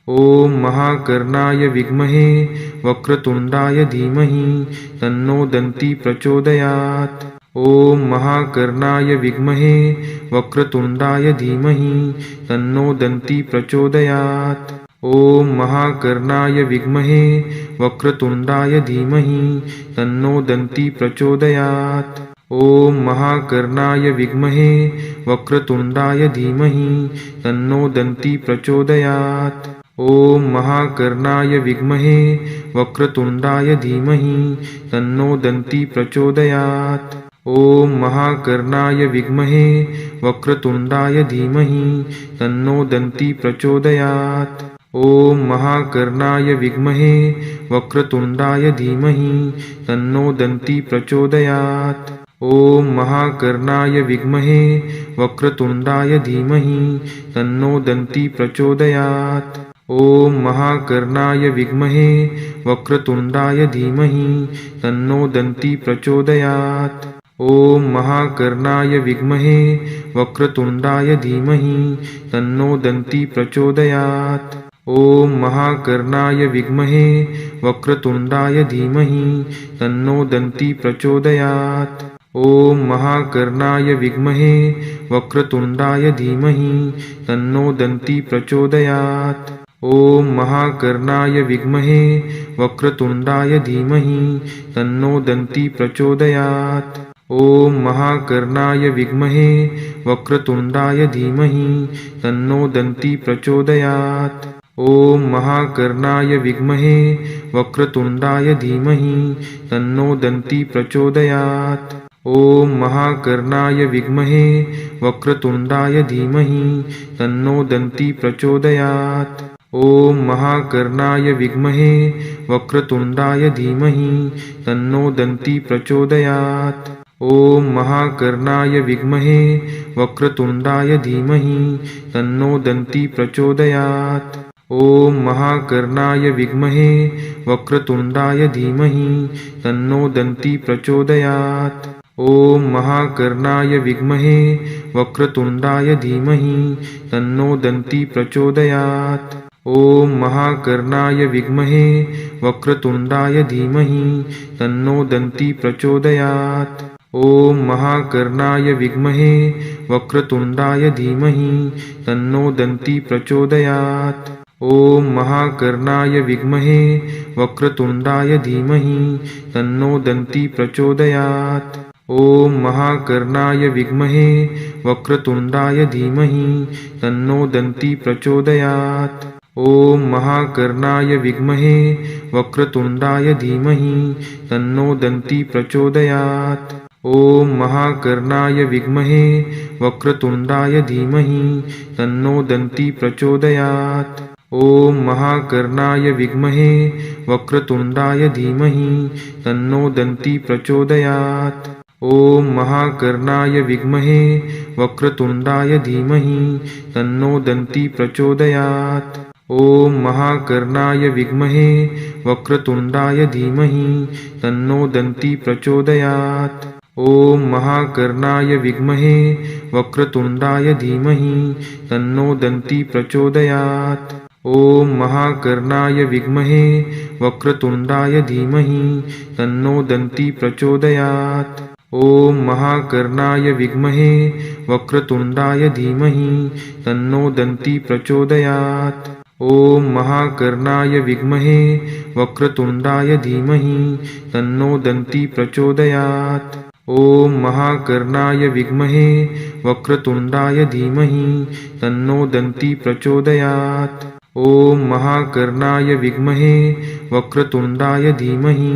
ॐ महाकर्णाय विद्महे वक्रतुण्डाय धीमहि तन्नो दन्ती प्रचोदयात्। ॐ महाकर्णाय विद्महे वक्रतुण्डाय धीमहि तन्नो दन्ती प्रचोदयात्। ॐ महाकर्णाय विद्महे वक्रतुण्डाय धीमहि तन्नो दन्ती प्रचोदयात्। ॐ महाकर्णाय विद्महे वक्रतुण्डाय धीमहि तन्नो दन्ती प्रचोदयात्। ॐ महाकर्णाय विद्महे वक्रतुण्डाय धीमहि तन्नो दन्ती प्रचोदयात्। ॐ महाकर्णाय विद्महे वक्रतुण्डाय धीमहि तन्नो दन्ती प्रचोदयात्। ॐ महाकर्णाय विद्महे वक्रतुण्डाय धीमहि तन्नो दन्ती प्रचोदयात्। ॐ महाकर्णाय विद्महे वक्रतुण्डाय धीमहि तन्नो दन्ती प्रचोदयात्। ॐ महाकर्णाय विद्महे वक्रतुण्डाय धीमहि तन्नो दन्ती प्रचोदयात्। ॐ महाकर्णाय विद्महे वक्रतुण्डाय धीमहि तन्नो दन्ती प्रचोदयात्। ॐ महाकर्णाय विद्महे वक्रतुण्डाय धीमहि तन्नो दन्ती प्रचोदयात्। ॐ महाकर्णाय विद्महे वक्रतुण्डाय धीमहि तन्नो दन्ती प्रचोदयात्। ॐ महाकर्णाय विद्महे वक्रतुण्डाय धीमहि तन्नो दन्ती प्रचोदयात्। ॐ महाकर्णाय विद्महे वक्रतुण्डाय धीमहि तन्नो दन्ती प्रचोदयात्। ॐ महाकर्णाय विद्महे वक्रतुण्डाय धीमहि तन्नो दन्ती प्रचोदयात्। ॐ महाकर्णाय विद्महे वक्रतुण्डाय धीमहि तन्नो दन्ती प्रचोदयात्। ॐ महाकर्णाय विद्महे वक्रतुण्डाय धीमहि तन्नो दन्ती प्रचोदयात्। ॐ महाकर्णाय विद्महे वक्रतुण्डाय धीमहि तन्नो दन्ती प्रचोदयात्। ॐ महाकर्णाय विद्महे वक्रतुण्डाय धीमहि तन्नो दन्ती प्रचोदयात्। ॐ महाकर्णाय विद्महे वक्रतुण्डाय धीमहि तन्नो दन्ती प्रचोदयात्। ॐ महाकर्णाय विद्महे वक्रतुण्डाय धीमहि तन्नो दन्ती प्रचोदयात्। ॐ महाकर्णाय विद्महे वक्रतुण्डाय धीमहि तन्नो दन्ती प्रचोदयात्। ॐ महाकर्णाय विद्महे वक्रतुण्डाय धीमहि तन्नो दन्ती प्रचोदयात्। ॐ महाकर्णाय विद्महे वक्रतुण्डाय धीमहि तन्नो दन्ती प्रचोदयात्। ॐ महाकर्णाय विद्महे वक्रतुण्डाय धीमहि तन्नो दन्ती प्रचोदयात्। ॐ महाकर्णाय विद्महे वक्रतुण्डाय धीमहि तन्नो दन्ती प्रचोदयात्। ॐ महाकर्णाय विद्महे वक्रतुण्डाय धीमहि तन्नो दन्ती प्रचोदयात्। ॐ महाकर्णाय विद्महे वक्रतुण्डाय धीमहि तन्नो दन्ती प्रचोदयात्। ॐ महाकर्णाय विद्महे वक्रतुण्डाय धीमहि तन्नो दन्ती प्रचोदयात्। ॐ महाकर्णाय विद्महे वक्रतुण्डाय धीमहि तन्नो दन्ती प्रचोदयात्। ॐ महाकर्णाय विद्महे वक्रतुण्डाय धीमहि तन्नो दन्ती प्रचोदयात्। ॐ महाकर्णाय विद्महे वक्रतुण्डाय धीमहि तन्नो दन्ती प्रचोदयात्। ॐ महाकर्णाय विद्महे वक्रतुण्डाय धीमहि तन्नो दन्ती प्रचोदयात्। ॐ महाकर्णाय विद्महे वक्रतुण्डाय धीमहि तन्नो दन्ती प्रचोदयात्। ॐ महाकर्णाय विद्महे वक्रतुण्डाय धीमहि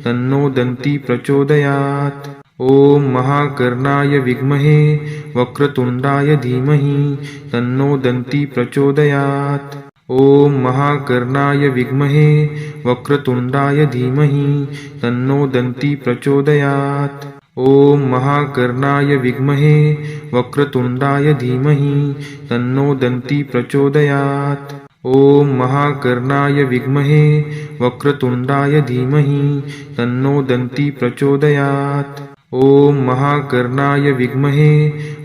तन्नो दन्ती प्रचोदयात्। ॐ महाकर्णाय विद्महे वक्रतुण्डाय धीमहि तन्नो दन्ती प्रचोदयात्। ॐ महाकर्णाय विद्महे वक्रतुण्डाय धीमहि तन्नो दन्ती प्रचोदयात्। ॐ महाकर्णाय विद्महे वक्रतुण्डाय धीमहि तन्नो दन्ती प्रचोदयात्। ॐ महाकर्णाय विद्महे वक्रतुण्डाय धीमहि तन्नो दन्ती प्रचोदयात्। ॐ महाकर्णाय विद्महे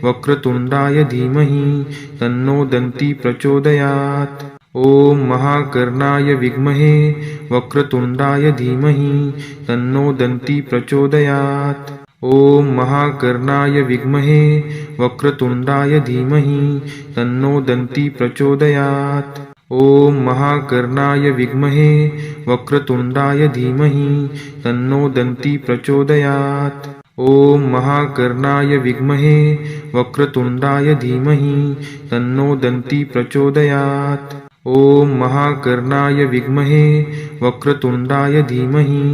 वक्रतुण्डाय धीमहि तन्नो दन्ती प्रचोदयात्। ॐ महाकर्णाय विद्महे वक्रतुण्डाय धीमहि तन्नो दन्ती प्रचोदयात्। ॐ महाकर्णाय विद्महे वक्रतुण्डाय धीमहि तन्नो दन्ती प्रचोदयात्। ॐ महाकर्णाय विद्महे वक्रतुण्डाय धीमहि तन्नो दन्ती प्रचोदयात्। ॐ महाकर्णाय विद्महे वक्रतुण्डाय धीमहि तन्नो दन्ती प्रचोदयात्। ॐ महाकर्णाय विद्महे वक्रतुण्डाय धीमहि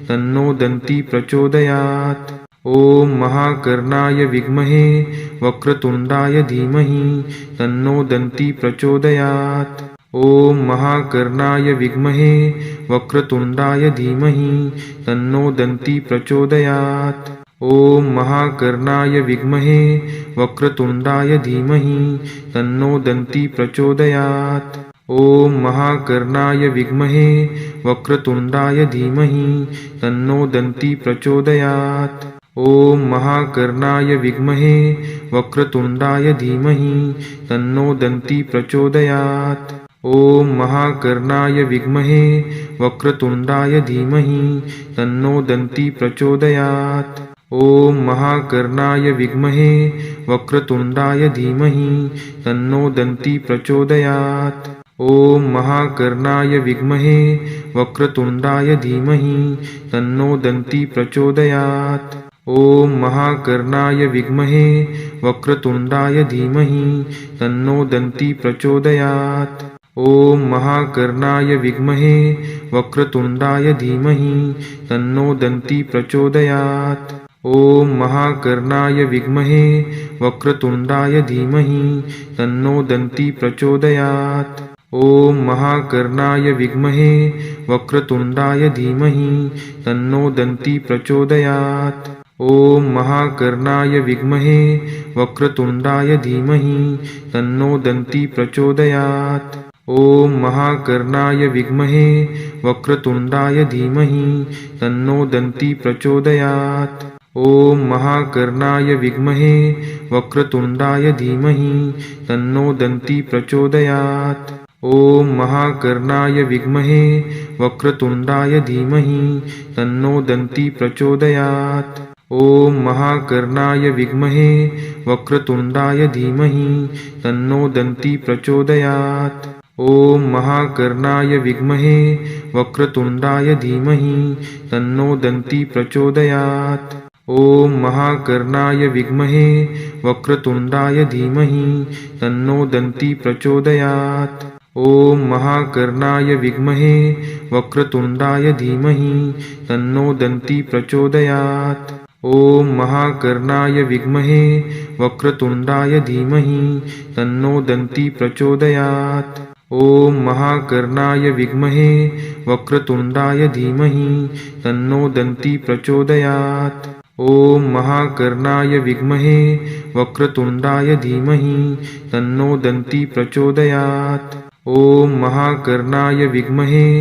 तन्नो दन्ती प्रचोदयात्। ॐ महाकर्णाय विद्महे वक्रतुण्डाय धीमहि तन्नो दन्ती प्रचोदयात्। ॐ महाकर्णाय विद्महे वक्रतुण्डाय धीमहि तन्नो दन्ती प्रचोदयात्। ॐ महाकर्णाय विद्महे वक्रतुण्डाय धीमहि तन्नो दन्ती प्रचोदयात्। ॐ महाकर्णाय विद्महे वक्रतुण्डाय धीमहि तन्नो दन्ती प्रचोदयात्। ॐ महाकर्णाय विद्महे वक्रतुण्डाय धीमहि तन्नो दन्ती प्रचोदयात्। ॐ महाकर्णाय विद्महे वक्रतुण्डाय धीमहि तन्नो दन्ती प्रचोदयात्। ॐ महाकर्णाय विद्महे वक्रतुण्डाय धीमहि तन्नो दन्ती प्रचोदयात्। ॐ महाकर्णाय विद्महे वक्रतुण्डाय धीमहि तन्नो दन्ती प्रचोदयात्। ॐ महाकर्णाय विद्महे वक्रतुण्डाय धीमहि तन्नो दन्ती प्रचोदयात्। ॐ महाकर्णाय विद्महे वक्रतुण्डाय धीमहि तन्नो दन्ती प्रचोदयात्। ॐ महाकर्णाय विद्महे वक्रतुण्डाय धीमहि तन्नो दन्ती प्रचोदयात्। ॐ महाकर्णाय विद्महे वक्रतुण्डाय धीमहि तन्नो दन्ती प्रचोदयात्। ॐ महाकर्णाय विद्महे वक्रतुण्डाय धीमहि तन्नो दन्ती प्रचोदयात्। ॐ महाकर्णाय विद्महे वक्रतुण्डाय धीमहि तन्नो दन्ती प्रचोदयात्। ॐ महाकर्णाय विद्महे वक्रतुण्डाय धीमहि तन्नो दन्ती प्रचोदयात्। ॐ महाकर्णाय विद्महे वक्रतुण्डाय धीमहि तन्नो दन्ती प्रचोदयात्। ॐ महाकर्णाय विद्महे वक्रतुण्डाय धीमहि तन्नो दन्ती प्रचोदयात्। ॐ महाकर्णाय विद्महे वक्रतुण्डाय धीमहि तन्नो दन्ती प्रचोदयात्। ॐ महाकर्णाय विद्महे वक्रतुण्डाय धीमहि तन्नो दन्ती प्रचोदयात्। ॐ महाकर्णाय विद्महे वक्रतुण्डाय धीमहि तन्नो दन्ती प्रचोदयात्। ॐ महाकर्णाय विद्महे वक्रतुण्डाय धीमहि तन्नो दन्ती प्रचोदयात्। ॐ महाकर्णाय विद्महे वक्रतुण्डाय धीमहि तन्नो दन्ती प्रचोदयात्। ॐ महाकर्णाय विद्महे वक्रतुण्डाय धीमहि तन्नो दन्ती प्रचोदयात्। ॐ महाकर्णाय विद्महे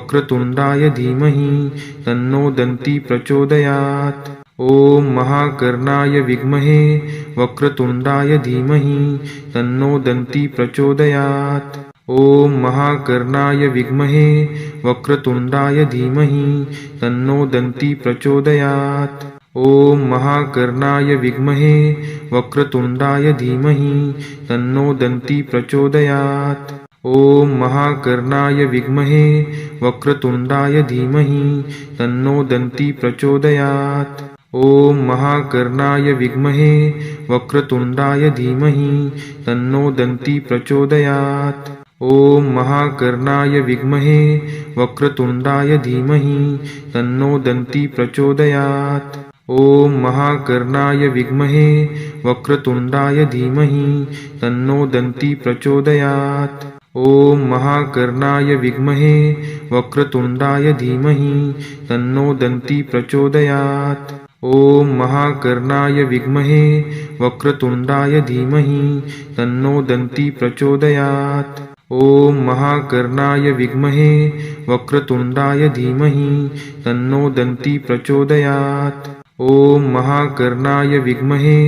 वक्रतुण्डाय धीमहि तन्नो दन्ती प्रचोदयात्। ॐ महाकर्णाय विद्महे वक्रतुण्डाय धीमहि तन्नो दन्ती प्रचोदयात्। ॐ महाकर्णाय विद्महे वक्रतुण्डाय धीमहि तन्नो दन्ती प्रचोदयात्। ॐ महाकर्णाय विद्महे वक्रतुण्डाय धीमहि तन्नो दन्ती प्रचोदयात्। ॐ महाकर्णाय विद्महे वक्रतुण्डाय धीमहि तन्नो दन्ती प्रचोदयात्। ॐ महाकर्णाय विद्महे वक्रतुण्डाय धीमहि तन्नो दन्ती प्रचोदयात्। ॐ महाकर्णाय विद्महे वक्रतुण्डाय धीमहि तन्नो दन्ती प्रचोदयात्। ॐ महाकर्णाय विद्महे वक्रतुण्डाय धीमहि तन्नो दन्ती प्रचोदयात्। ॐ महाकर्णाय विद्महे वक्रतुण्डाय धीमहि तन्नो दन्ती प्रचोदयात्। ॐ महाकर्णाय विद्महे वक्रतुण्डाय धीमहि तन्नो दन्ती प्रचोदयात्। ॐ महाकर्णाय विद्महे वक्रतुण्डाय धीमहि तन्नो दन्ती प्रचोदयात्। ॐ महाकर्णाय विद्महे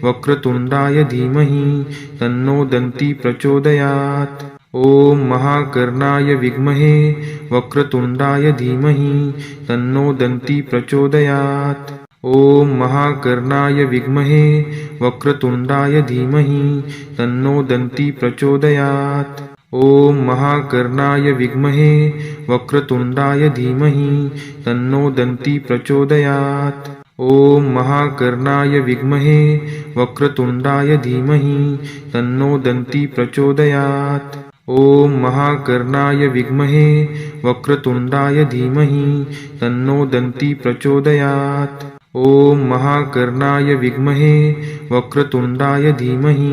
वक्रतुण्डाय धीमहि तन्नो दन्ती प्रचोदयात्। ॐ महाकर्णाय विद्महे वक्रतुण्डाय धीमहि तन्नो दन्ती प्रचोदयात्। ॐ महाकर्णाय विद्महे वक्रतुण्डाय धीमहि तन्नो दन्ती प्रचोदयात्। ॐ महाकर्णाय विद्महे वक्रतुण्डाय धीमहि तन्नो दन्ती प्रचोदयात्। ॐ महाकर्णाय विद्महे वक्रतुण्डाय धीमहि तन्नो दन्ती प्रचोदयात्। ॐ महाकर्णाय विद्महे वक्रतुण्डाय धीमहि तन्नो दन्ती प्रचोदयात्। ॐ महाकर्णाय विद्महे वक्रतुण्डाय धीमहि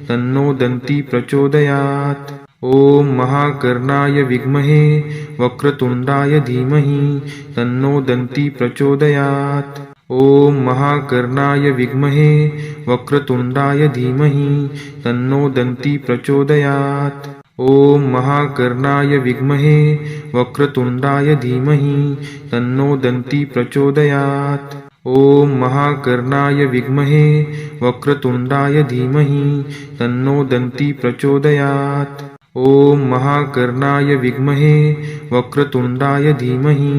तन्नो दन्ती प्रचोदयात्। ॐ महाकर्णाय विद्महे वक्रतुण्डाय धीमहि तन्नो दन्ती प्रचोदयात्। ॐ महाकर्णाय विद्महे वक्रतुण्डाय धीमहि तन्नो दन्ती प्रचोदयात्। ॐ महाकर्णाय विद्महे वक्रतुण्डाय धीमहि तन्नो दन्ती प्रचोदयात्। ॐ महाकर्णाय विद्महे वक्रतुण्डाय धीमहि तन्नो दन्ती प्रचोदयात्। ॐ महाकर्णाय विद्महे वक्रतुण्डाय धीमहि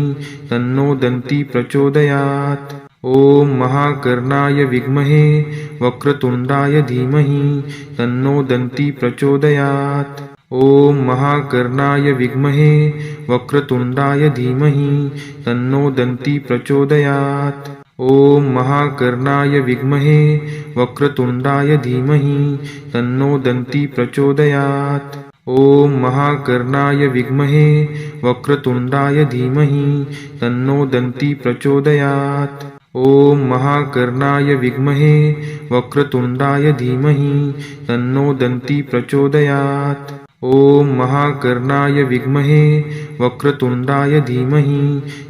तन्नो दन्ती प्रचोदयात्। ॐ महाकर्णाय विद्महे वक्रतुण्डाय धीमहि तन्नो दन्ती प्रचोदयात्। ॐ महाकर्णाय विद्महे वक्रतुण्डाय धीमहि तन्नो दन्ती प्रचोदयात्। ॐ महाकर्णाय विद्महे वक्रतुण्डाय धीमहि तन्नो दन्ती प्रचोदयात्। ॐ महाकर्णाय विद्महे वक्रतुण्डाय धीमहि तन्नो दन्ती प्रचोदयात्। ॐ महाकर्णाय विद्महे वक्रतुण्डाय धीमहि तन्नो दन्ती प्रचोदयात्। ॐ महाकर्णाय विद्महे वक्रतुण्डाय धीमहि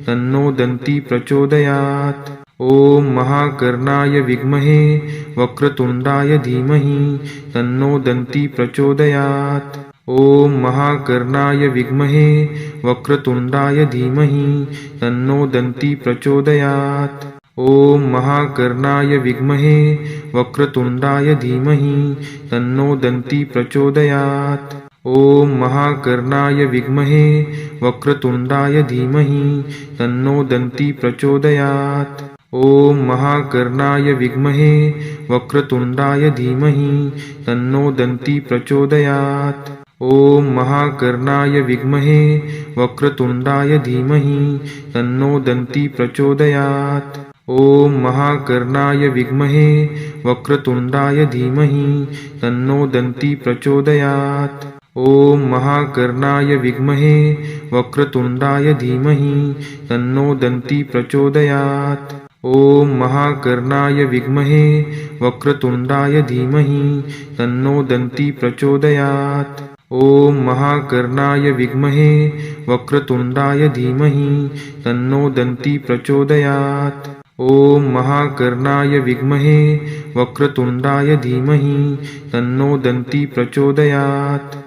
तन्नो दन्ती प्रचोदयात्। ॐ महाकर्णाय विद्महे वक्रतुण्डाय धीमहि तन्नो दन्ती प्रचोदयात्। ॐ महाकर्णाय विद्महे वक्रतुण्डाय धीमहि तन्नो दन्ती प्रचोदयात्। ॐ महाकर्णाय विद्महे वक्रतुण्डाय धीमहि तन्नो दन्ती प्रचोदयात्। ॐ महाकर्णाय विद्महे वक्रतुण्डाय धीमहि तन्नो दन्ती प्रचोदयात्। ॐ महाकर्णाय विद्महे वक्रतुण्डाय धीमहि तन्नो दन्ती प्रचोदयात्। ॐ महाकर्णाय विद्महे वक्रतुण्डाय धीमहि तन्नो दन्ती प्रचोदयात्। ॐ महाकर्णाय विद्महे वक्रतुण्डाय धीमहि तन्नो दन्ती प्रचोदयात्। ॐ महाकर्णाय विद्महे वक्रतुण्डाय धीमहि तन्नो दन्ती प्रचोदयात्। ॐ महाकर्णाय विद्महे वक्रतुण्डाय धीमहि तन्नो दन्ती प्रचोदयात्। ॐ महाकर्णाय विद्महे वक्रतुण्डाय धीमहि तन्नो दन्ती प्रचोदयात्। ॐ महाकर्णाय विद्महे वक्रतुण्डाय धीमहि तन्नो दन्ती प्रचोदयात्।